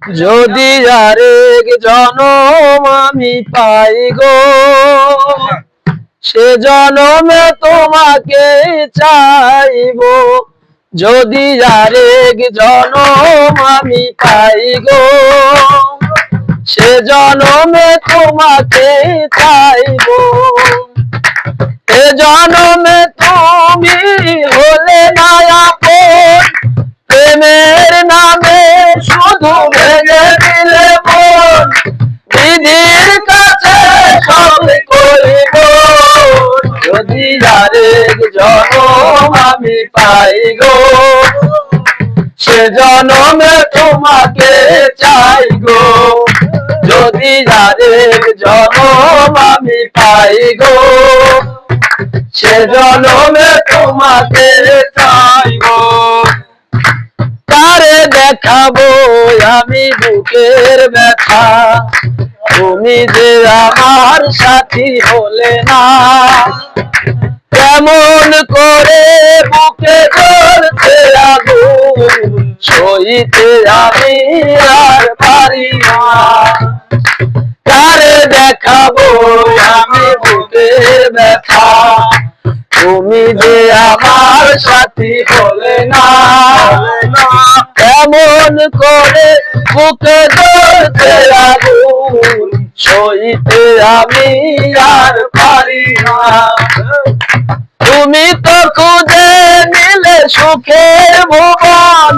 যদি আরেক জনম আমি পাই গো, সে জনমে তোমাকে চাইব। যদি আরেক জনম আমি পাই গো, সে জনমে তোমাকে চাইব। এ জনমে তুমি হলে না আপন, প্রেমের নামে শুধু ভেঙে দিলে মন। বিধির কাছে সব করিব, যদি আরেক জনম আমি পাই গো, সে জনমে তোমাকে চাই গো। যদি আরেক জনম আমি পাই গো, সে জনমে তোমাকে চাই গো। তারে দেখাবো আমি বুকের ব্যথা, তুমি যে আমার সাথী হলে না। কেমন করে বুকে ধরতে আগুন, সইতে আমি আর পারি না। তারে দেখাবো আমি বুকের ব্যথা, তুমি যে আমার সাথী হলে না। কেমন করে বুকে ধরতে আগুন, সইতে আমি আর পারি না। তুমি তো খুঁজে নিলে সুখের ভুবন,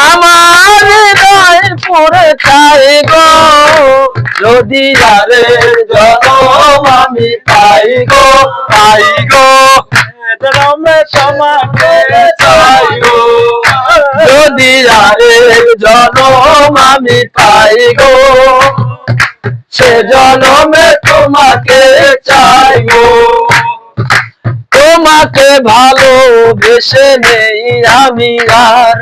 আমার হৃদয় পুরে চাই গো। যদি আরেক জনম আমি পাই গো, পাই গো, জনমে তোমাকে চাই গো। যদি আরেক জনম আমি পাই গো, সে জনমে তোমাকে চাই গো। তোমাকে ভালোবেসে নেই আমি আর,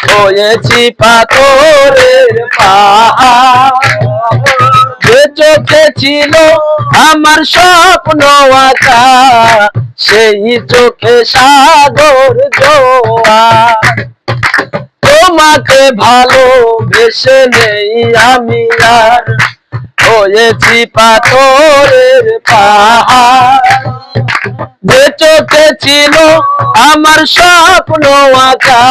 হয়েছি পাথরের পাহাড়। যে চোখে ছিল আমার স্বপ্ন আঁকা, সেই চোখে সাগর জোয়ার। তোমাকে ভালোবেসে নেই আমি আর, হয়েছি পাথরের পাহাড়। যে চোখে ছিল আমার স্বপ্ন আঁকা,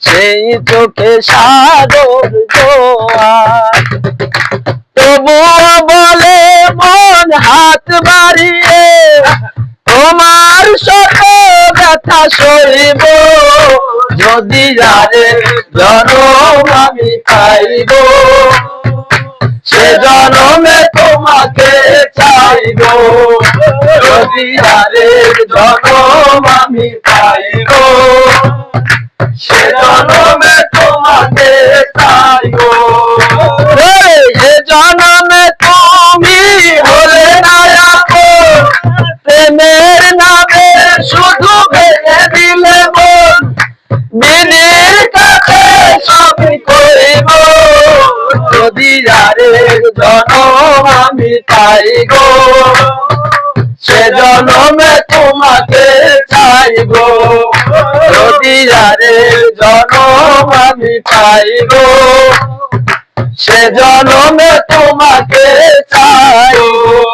সেই চোখে সাগর জোয়ার। তবুও বলে মন হাত বাড়িয়ে, তোমার শত ব্যথা সইব। যদি আরেক জনম আমি পাইব, সে জনমে তোমাকে চাই গো। যদি আরেক জনম আমি পাই গো, সে জনমে তোমাকে চাই গো। এ জনমে তুমি হলে না আপন, প্রেমের নামে শুধু ভেঙে দিলে মন। বিধির কাছে সব করিব, যদি আরেক জনম আমি পাই গো, সে জনমে তোমাকে চাই গো। যদি আরেক জনম আমি পাই গো, সে জনমে তোমাকে চাই গো।